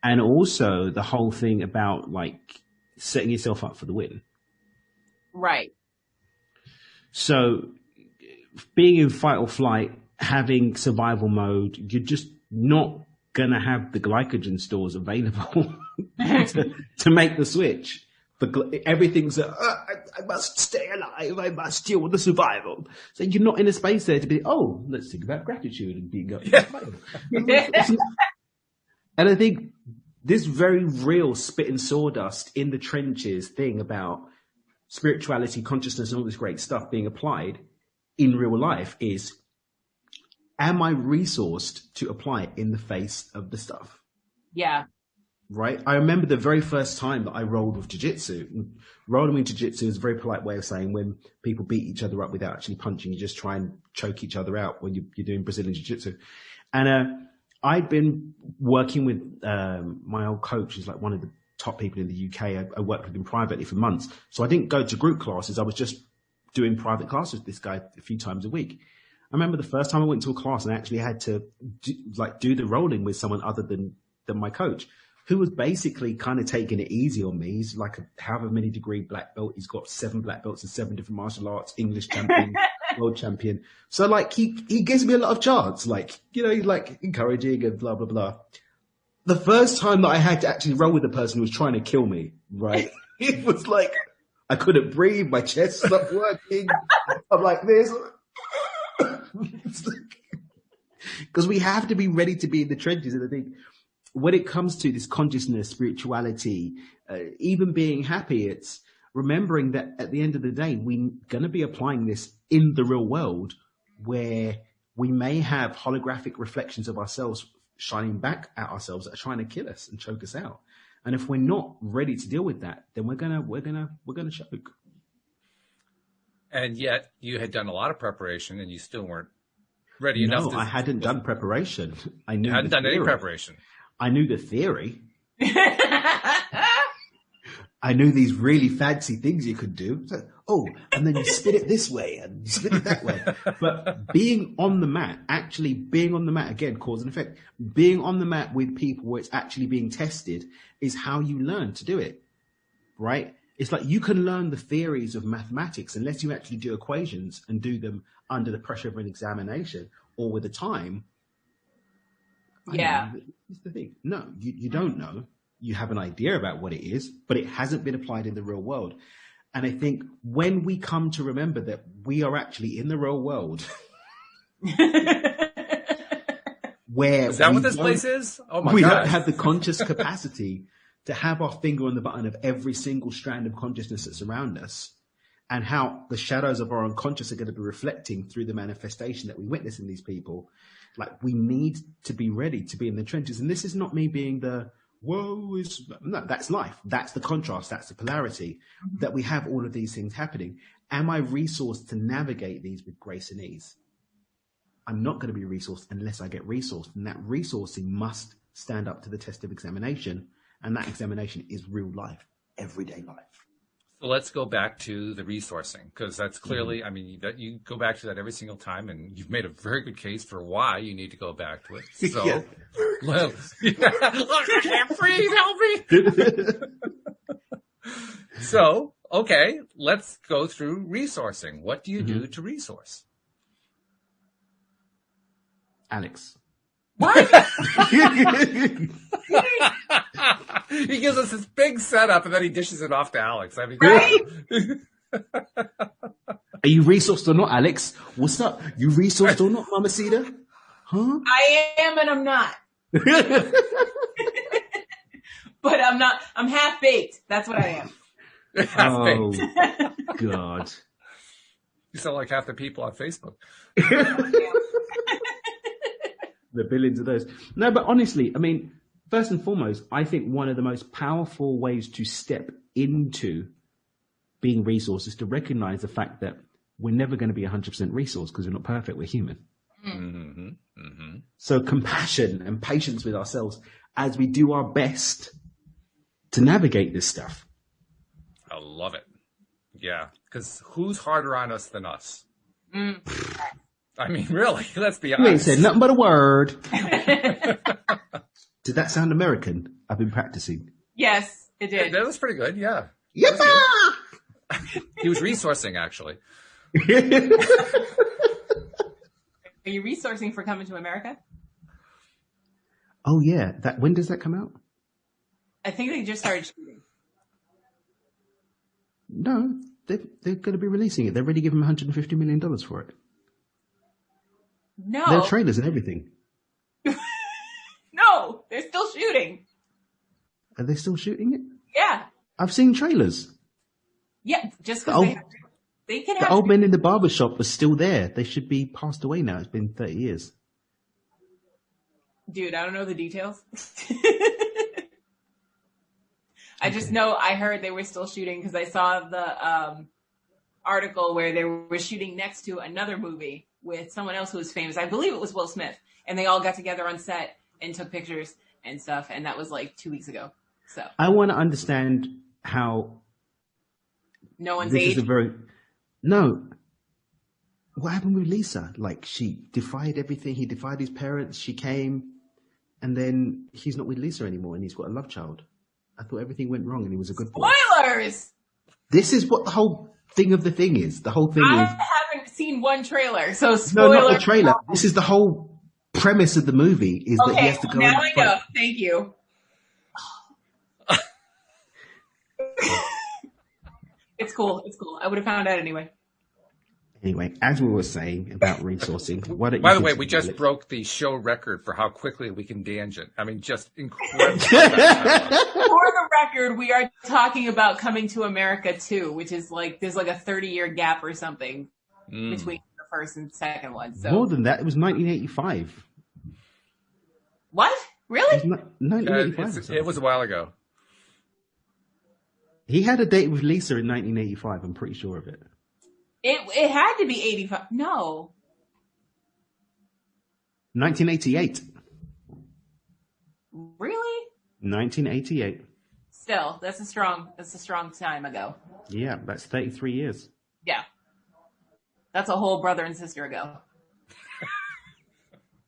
and also the whole thing about setting yourself up for the win. Right. So being in fight or flight, having survival mode, you're just not going to have the glycogen stores available to make the switch. Everything's I must stay alive. I must deal with the survival. So you're not in a space there to be, let's think about gratitude and being up. And I think this very real spit and sawdust in the trenches thing about spirituality, consciousness, and all this great stuff being applied in real life is, am I resourced to apply it in the face of the stuff? Yeah. Right. I remember the very first time that I rolled with jiu-jitsu. Rolling with jiu-jitsu is a very polite way of saying when people beat each other up without actually punching, you just try and choke each other out when you're doing Brazilian jiu-jitsu. And I'd been working with my old coach, who's like one of the top people in the UK. I worked with him privately for months. So I didn't go to group classes. I was just doing private classes with this guy a few times a week. I remember the first time I went to a class and I actually had to do the rolling with someone other than my coach, who was basically kind of taking it easy on me. He's like a however many degree black belt. He's got 7 black belts in 7 different martial arts, English champion, world champion. So he gives me a lot of chance, he's encouraging and blah, blah, blah. The first time that I had to actually roll with the person who was trying to kill me, right? It was like, I couldn't breathe. My chest stopped working. I'm like this. because we have to be ready to be in the trenches. And I think when it comes to this consciousness, spirituality, even being happy, it's remembering that at the end of the day, we're going to be applying this in the real world, where we may have holographic reflections of ourselves shining back at ourselves that are trying to kill us and choke us out. And if we're not ready to deal with that, then we're gonna choke. And yet you had done a lot of preparation and you still weren't ready enough. No, I hadn't done preparation. I knew you hadn't done any preparation. I knew the theory. I knew these really fancy things you could do. So, and then you spin it this way and you spin it that way. But being on the mat, actually being on the mat, again, cause and effect, being on the mat with people where it's actually being tested is how you learn to do it, right? It's like you can learn the theories of mathematics unless you actually do equations and do them under the pressure of an examination or with a time. Yeah. That's the thing. No, you don't know. You have an idea about what it is, but it hasn't been applied in the real world. And I think when we come to remember that we are actually in the real world, where is that what this place is? Oh my God. We don't have the conscious capacity to have our finger on the button of every single strand of consciousness that's around us, and how the shadows of our unconscious are going to be reflecting through the manifestation that we witness in these people. Like, we need to be ready to be in the trenches. And this is not me being no, that's life. That's the contrast. That's the polarity, that we have all of these things happening. Am I resourced to navigate these with grace and ease? I'm not going to be resourced unless I get resourced. And that resourcing must stand up to the test of examination. And that examination is real life, everyday life. So let's go back to the resourcing, because that's clearly, I mean, that you go back to that every single time, and you've made a very good case for why you need to go back to it. So, Yeah. Look, I can't breathe, help me. So, okay, let's go through resourcing. What do you do to resource? Alyx. What? He gives us this big setup and then he dishes it off to Alyx. I mean, Right? Are you resourced or not, Alyx? What's up? You resourced or not, Mamacita? Huh? I am and I'm not. But I'm not. I'm half baked. That's what I am. Oh, God. You sound like half the people on Facebook. The billions of those. No, but honestly, I mean, first and foremost, I think one of the most powerful ways to step into being resourced is to recognize the fact that we're never going to be 100% resource because we're not perfect. We're human. Mm-hmm. Mm-hmm. So compassion and patience with ourselves as we do our best to navigate this stuff. I love it. Yeah. Because who's harder on us than us? I mean, really, let's be honest. You ain't said nothing but a word. Did that sound American? I've been practicing. Yes, it did. That was pretty good, yeah. Yep. He was resourcing, actually. Are you resourcing for coming to America? Oh, yeah. When does that come out? I think they just started shooting. No, they're going to be releasing it. They've already given him $150 million for it. No. There are trailers and everything. No, they're still shooting. Are they still shooting it? Yeah. I've seen trailers. Yeah, just because they can have... The old men in the barber shop are still there. They should be passed away now. It's been 30 years. Dude, I don't know the details. I just know I heard they were still shooting because I saw the article where they were shooting next to another movie with someone else who was famous. I believe it was Will Smith. And they all got together on set and took pictures and stuff. And that was like 2 weeks ago. So I want to understand how... No one's this age. is No. What happened with Lisa? Like, she defied everything. He defied his parents. She came. And then he's not with Lisa anymore. And he's got a love child. I thought everything went wrong and he was a good boy. Spoilers! This is what the whole thing of the thing is. The whole thing I is... haven't seen one trailer, so No, spoilers. not the trailer. This is the whole premise of the movie is that he has to go... now I know. Thank you. It's cool. It's cool. I would have found out anyway. Anyway, as we were saying about resourcing, why don't you By the way, we continue, just Alyx? broke the show record for how quickly we can tangent. I mean, just incredible. For the record, we are talking about Coming to America 2, which is like, there's like a 30-year gap or something between the first and second one. So More than that, it was 1985. what? Really? It was 1985. or something. It was a while ago. He had a date with Lisa in 1985. I'm pretty sure of it. It had to be 85. No. 1988. Really? 1988. Still, that's a strong time ago. Yeah, that's 33 years. Yeah. That's a whole brother and sister ago.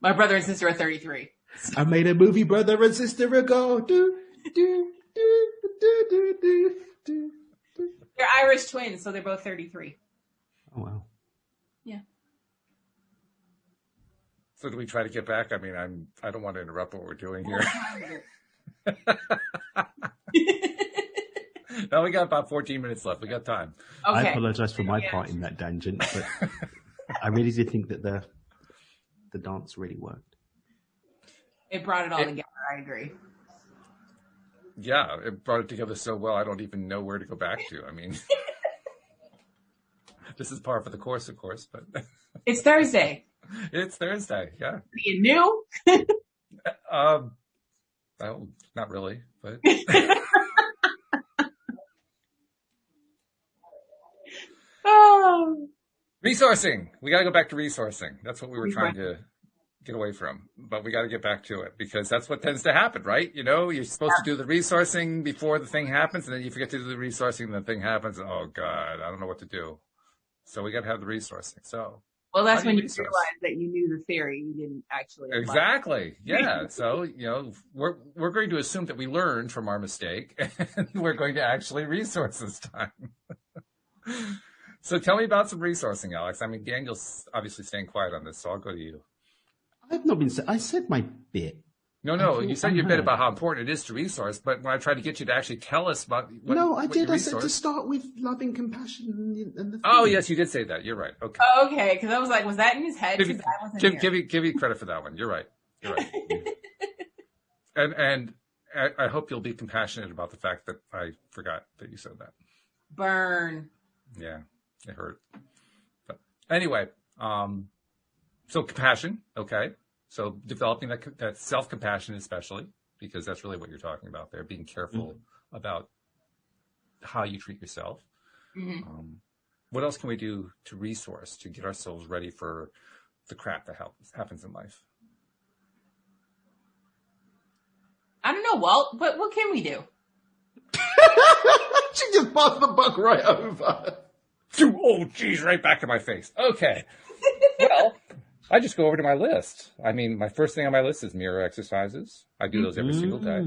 My brother and sister are 33. I made a movie, brother and sister ago. Do, do, do, do, do, do, do. They're Irish twins, so they're both 33. Oh, wow. Yeah. So do we try to get back? I mean, I don't want to interrupt what we're doing here. No, we got about 14 minutes left. We got time. Okay. I apologize for my part in that tangent, but I really did think that the dance really worked. It brought it all together. I agree. Yeah, it brought it together so well, I don't even know where to go back to. I mean, this is par for the course, of course, but It's Thursday. it's Thursday. Yeah. Are you new? Well, not really, but Oh. resourcing. We got to go back to resourcing. That's what we were trying to get away from, but we got to get back to it because that's what tends to happen, right? You know, you're supposed to do the resourcing before the thing happens, and then you forget to do the resourcing, and the thing happens. And, oh God, I don't know what to do. So we got to have the resourcing. So Well, that's how do when you resource? realize that you knew the theory. You didn't actually apply. Exactly. Yeah. So, you know, we're going to assume that we learned from our mistake and we're going to actually resource this time. So tell me about some resourcing, Alyx. I mean, Daniel's obviously staying quiet on this, so I'll go to you. I've not been. I said my bit. No, feel you said your bit unheard. about how important it is to resource, but when I tried to get you to actually tell us about what No, I what did. you I said to resource- start with loving, compassion, and the. Oh, thing. yes, you did say that. You're right. Okay. Okay, because I was like, was that in his head? Give, 'Cause I wasn't here. give you credit for that one. You're right. You're right. and I hope you'll be compassionate about the fact that I forgot that you said that. Burn. Yeah, it hurt. But anyway, so compassion, okay. So developing that self-compassion, especially because that's really what you're talking about there, being careful about how you treat yourself. Mm-hmm. What else can we do to resource to get ourselves ready for the crap that happens in life? I don't know, Walt, but what can we do? She just passed the buck right over. Oh, geez, right back in my face. Okay. Well, I just go over to my list. I mean, my first thing on my list is mirror exercises. I do those every single day.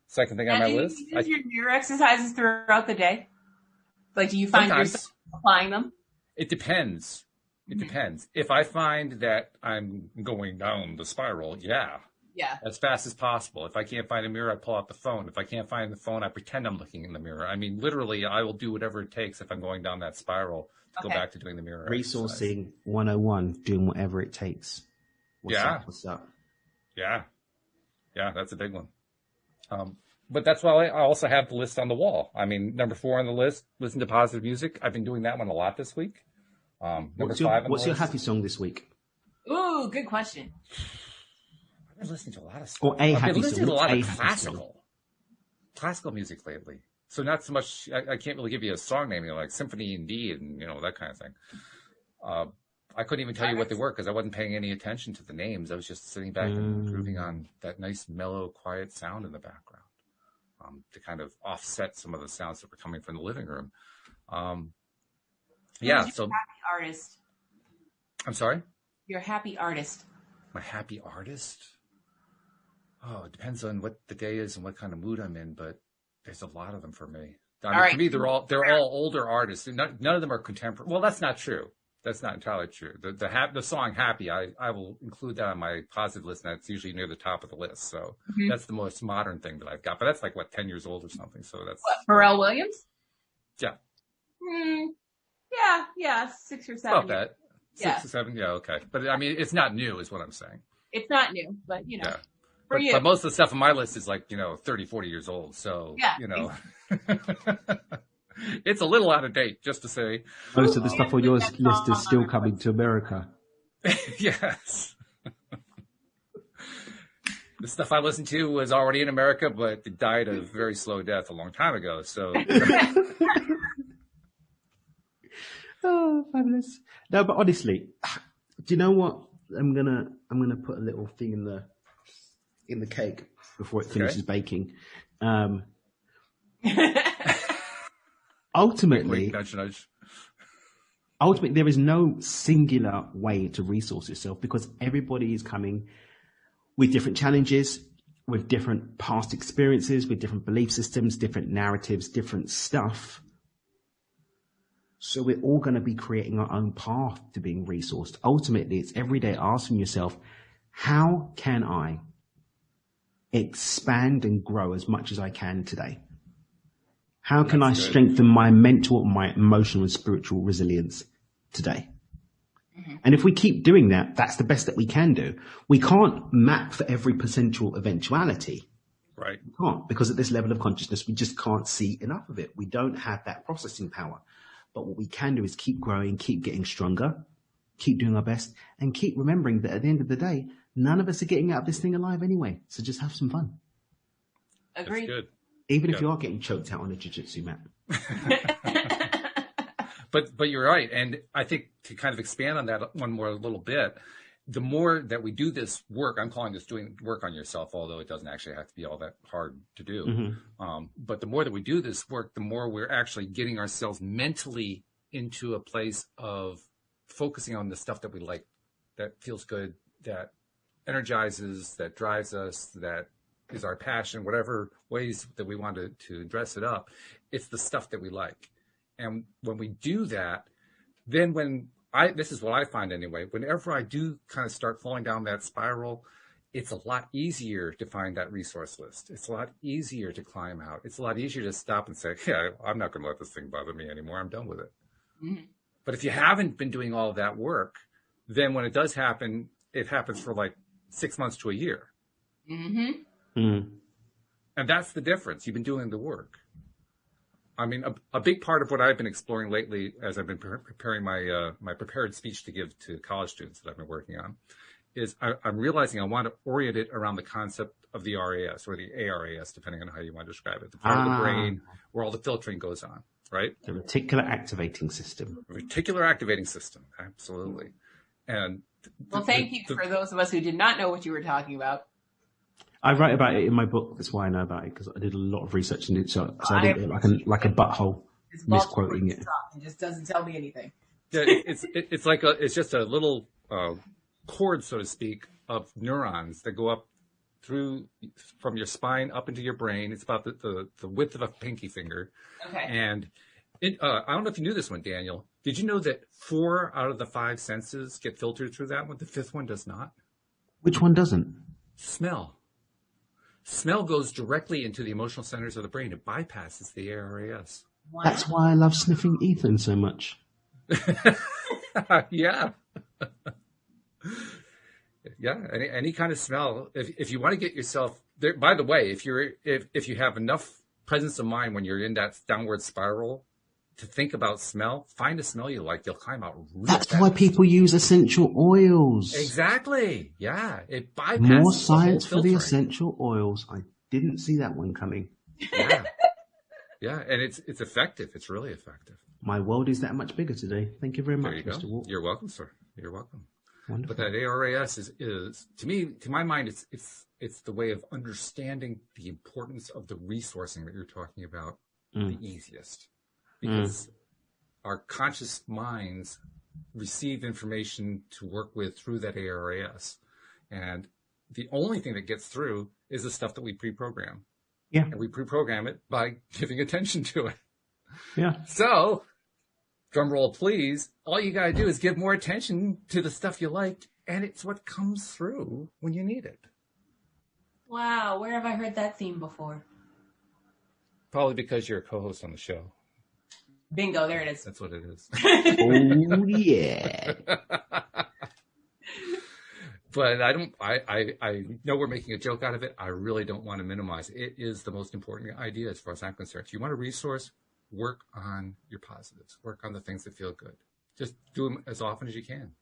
Second thing on my And list, you use your mirror exercises throughout the day? Like, do you find Sometimes. yourself applying them? it depends. It depends. If I find that I'm going down the spiral, yeah, Yeah. as fast as possible. If I can't find a mirror, I pull out the phone. If I can't find the phone, I pretend I'm looking in the mirror. I mean, literally, I will do whatever it takes if I'm going down that spiral to go Okay. back to doing the mirror. exercise. Resourcing 101, doing whatever it takes. What's Yeah. up? What's up? Yeah. Yeah, that's a big one. But that's why I also have the list on the wall. I mean, number 4 on the list, listen to positive music. I've been doing that one a lot this week. Number What's 5 on what's the your list. happy song this week? Ooh, good question. I've been listening to a lot of stuff. Or a I've happy been listening song. to a lot What's of a happy song? classical music lately. So not so much, I can't really give you a song name, like Symphony in D and, that kind of thing. I couldn't even tell you what they were because I wasn't paying any attention to the names. I was just sitting back and grooving on that nice, mellow, quiet sound in the background to kind of offset some of the sounds that were coming from the living room. Yeah, so Happy artist. I'm sorry? You're a happy artist. My happy artist? Oh, it depends on what the day is and what kind of mood I'm in, but there's a lot of them for me. I mean, All right. For me, they're all older artists. None of them are contemporary. Well, that's not true. That's not entirely true. The song "Happy," I will include that on my positive list, and that's usually near the top of the list. So that's the most modern thing that I've got. But that's like 10 years old or something. So that's What, Pharrell Williams? yeah. Yeah, 6 or 7. About that. Yeah. 6 or 7, yeah, okay. But I mean, it's not new, is what I'm saying. It's not new, but Yeah. for you. But most of the stuff on my list is like, 30, 40 years old. So, it's a little out of date, just to say. Most of the stuff on your list is still coming to America. Yes. The stuff I listened to was already in America, but it died a very slow death a long time ago. So, oh, fabulous! No, but honestly, do you know what? I'm gonna put a little thing in the cake before it finishes baking. Ultimately, nudge. Ultimately, there is no singular way to resource yourself because everybody is coming with different challenges, with different past experiences, with different belief systems, different narratives, different stuff. So we're all going to be creating our own path to being resourced. Ultimately, it's every day asking yourself, how can I expand and grow as much as I can today? How can I strengthen my mental, my emotional and spiritual resilience today? And if we keep doing that, that's the best that we can do. We can't map for every potential eventuality. Right. We can't, because at this level of consciousness, we just can't see enough of it. We don't have that processing power. But what we can do is keep growing, keep getting stronger, keep doing our best, and keep remembering that at the end of the day, none of us are getting out of this thing alive anyway. So just have some fun. Agreed. That's good. Even if you are getting choked out on a jiu-jitsu mat. But you're right. And I think to kind of expand on that one more a little bit, the more that we do this work, I'm calling this doing work on yourself, although it doesn't actually have to be all that hard to do. Mm-hmm. But the more that we do this work, the more we're actually getting ourselves mentally into a place of focusing on the stuff that we like, that feels good, that energizes, that drives us, that is our passion, whatever ways that we want to dress it up. It's the stuff that we like. And when we do that, then this is what I find anyway, whenever I do kind of start falling down that spiral, it's a lot easier to find that resource list. It's a lot easier to climb out. It's a lot easier to stop and say, yeah, I'm not going to let this thing bother me anymore. I'm done with it. Mm-hmm. But if you haven't been doing all of that work, then when it does happen, it happens for like 6 months to a year. Mm-hmm. Mm. And that's the difference. You've been doing the work. I mean, a big part of what I've been exploring lately, as I've been preparing my prepared speech to give to college students that I've been working on, is I'm realizing I want to orient it around the concept of the RAS or the ARAS, depending on how you want to describe it, the part of the brain where all the filtering goes on, right? The reticular activating system. Reticular activating system, absolutely. And thank you for those of us who did not know what you were talking about. I write about it in my book. That's why I know about it, because I did a lot of research in it. So I did it like a butthole, misquoting it. It just doesn't tell me anything. Yeah, it's just a little cord, so to speak, of neurons that go up through from your spine up into your brain. It's about the width of a pinky finger. Okay. And I don't know if you knew this one, Daniel. Did you know that 4 out of the 5 senses get filtered through that one? The 5th one does not. Which one doesn't? Smell. Smell goes directly into the emotional centers of the brain. It bypasses the ARAS. Wow. That's why I love sniffing Ethan so much. Yeah. Yeah. Any kind of smell. If you want to get yourself there, by the way, if you have enough presence of mind when you're in that downward spiral to think about smell, find a smell you like. You'll climb out. That's why people use essential oils. Exactly. Yeah. It bypasses more science the for the essential oils. I didn't see that one coming. Yeah. Yeah. And it's effective. It's really effective. My world is that much bigger today. Thank you very much, Mr. Walt. You're welcome, sir. You're welcome. Wonderful. But that ARAS is to my mind, it's the way of understanding the importance of the resourcing that you're talking about the easiest. Because our conscious minds receive information to work with through that ARAS. And the only thing that gets through is the stuff that we pre-program. Yeah. And we pre-program it by giving attention to it. Yeah. So, drum roll, please. All you got to do is give more attention to the stuff you like, and it's what comes through when you need it. Wow. Where have I heard that theme before? Probably because you're a co-host on the show. Bingo, there it is. That's what it is. Oh, yeah. But I know we're making a joke out of it. I really don't want to minimize it. It is the most important idea as far as I'm concerned. If you want a resource, work on your positives. Work on the things that feel good. Just do them as often as you can.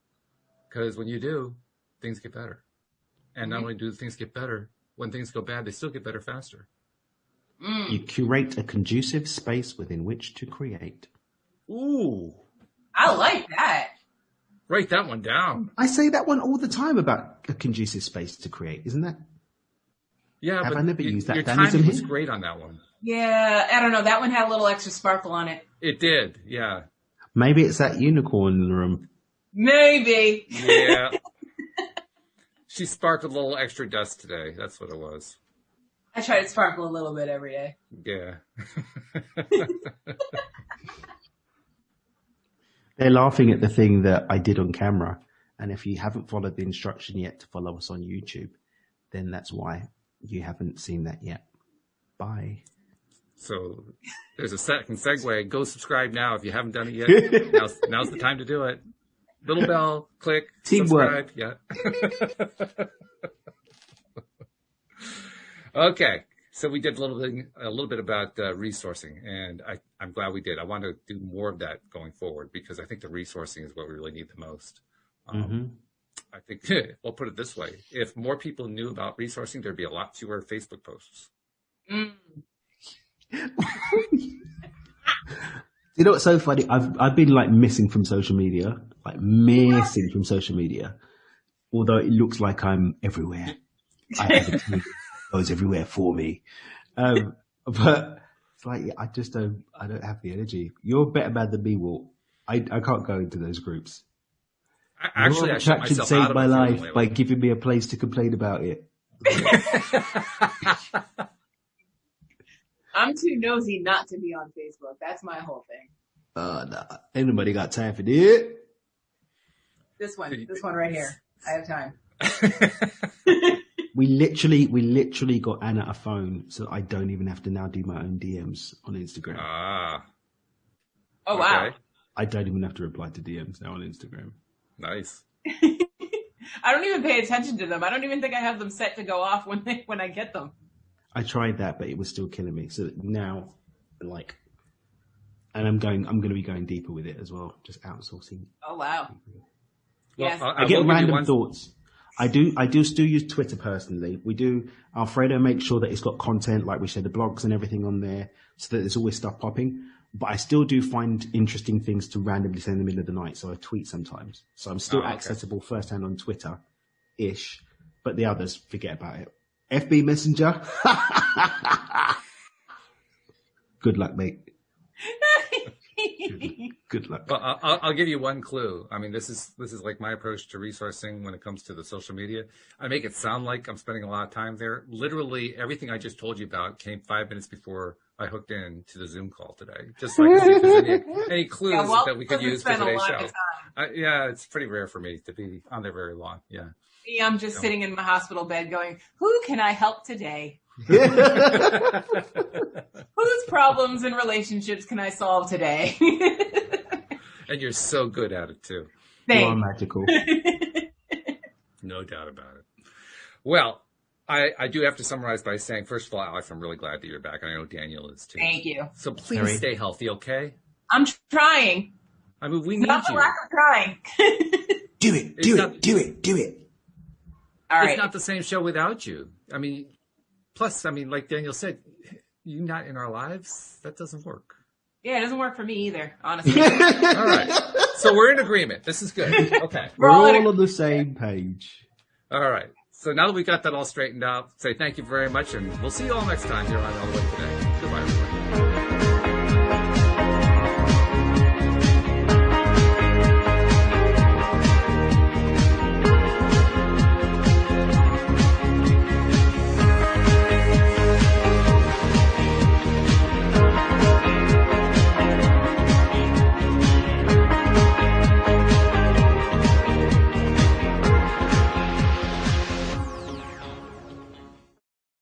Because when you do, things get better. And not only do things get better, when things go bad, they still get better faster. You curate a conducive space within which to create. Ooh. I like that. Write that one down. I say that one all the time about a conducive space to create, isn't that? Yeah, Have but I never used that? Your Danny's timing in was here? great on that one. Yeah, I don't know. That one had a little extra sparkle on it. It did, yeah. Maybe it's that unicorn in the room. Maybe. Yeah. She sparked a little extra dust today. That's what it was. I try to sparkle a little bit every day. Yeah. They're laughing at the thing that I did on camera. And if you haven't followed the instruction yet to follow us on YouTube, then that's why you haven't seen that yet. Bye. So there's a second segue. Go subscribe now if you haven't done it yet. Now's the time to do it. Little bell, click, Teamwork. subscribe. Yeah. Okay. So we did a little bit about resourcing, and I'm glad we did. I want to do more of that going forward because I think the resourcing is what we really need the most. I think we'll put it this way: if more people knew about resourcing, there'd be a lot fewer Facebook posts. Mm. You know what's so funny? I've been like missing from social media, although it looks like I'm everywhere. I have a team that goes everywhere for me. But it's like, I don't have the energy. You're a better man than me, Walt. I can't go into those groups. Actually, I shut myself out saved of my life lately. by giving me a place to complain about it. I'm too nosy not to be on Facebook. That's my whole thing. Nah, ain't nobody got time for this. This one right here. I have time. We literally got Anna a phone, so I don't even have to now do my own DMs on Instagram. Ah. Oh, wow. Okay. I don't even have to reply to DMs now on Instagram. Nice. I don't even pay attention to them. I don't even think I have them set to go off when I get them. I tried that, but it was still killing me. So now, like, and I'm going to be going deeper with it as well, just outsourcing. Oh, wow. Well, Yes. I get random thoughts. I do still use Twitter personally. We do. Alfredo makes sure that it's got content, like we said, the blogs and everything on there, so that there's always stuff popping. But I still do find interesting things to randomly say in the middle of the night, so I tweet sometimes. So I'm still accessible firsthand on Twitter-ish, but the others, forget about it. FB Messenger. Good luck, mate. Good luck. Well, I'll give you one clue. I mean, this is like my approach to resourcing when it comes to the social media. I make it sound like I'm spending a lot of time there. Literally, everything I just told you about came 5 minutes before I hooked in to the Zoom call today. Just like to see if there's any clues that we could use for today's show. Yeah, it's pretty rare for me to be on there very long. Yeah. Me, I'm just sitting in my hospital bed going, who can I help today? Whose problems and relationships can I solve today? And you're so good at it too. You are magical. No doubt about it. Well, I do have to summarize by saying, first of all, Alyx, I'm really glad that you're back. I know Daniel is too. Thank you. So please stay healthy, okay? I'm trying. I mean, we need Not the you. lack of trying. Do it. All right. It's not the same show without you. I mean, plus, like Daniel said, you not in our lives, that doesn't work. Yeah, it doesn't work for me either, honestly. All right. So we're in agreement. This is good. Okay. We're all on the same page. All right. So now that we got that all straightened out, say thank you very much, and we'll see you all next time here on All the Way Today.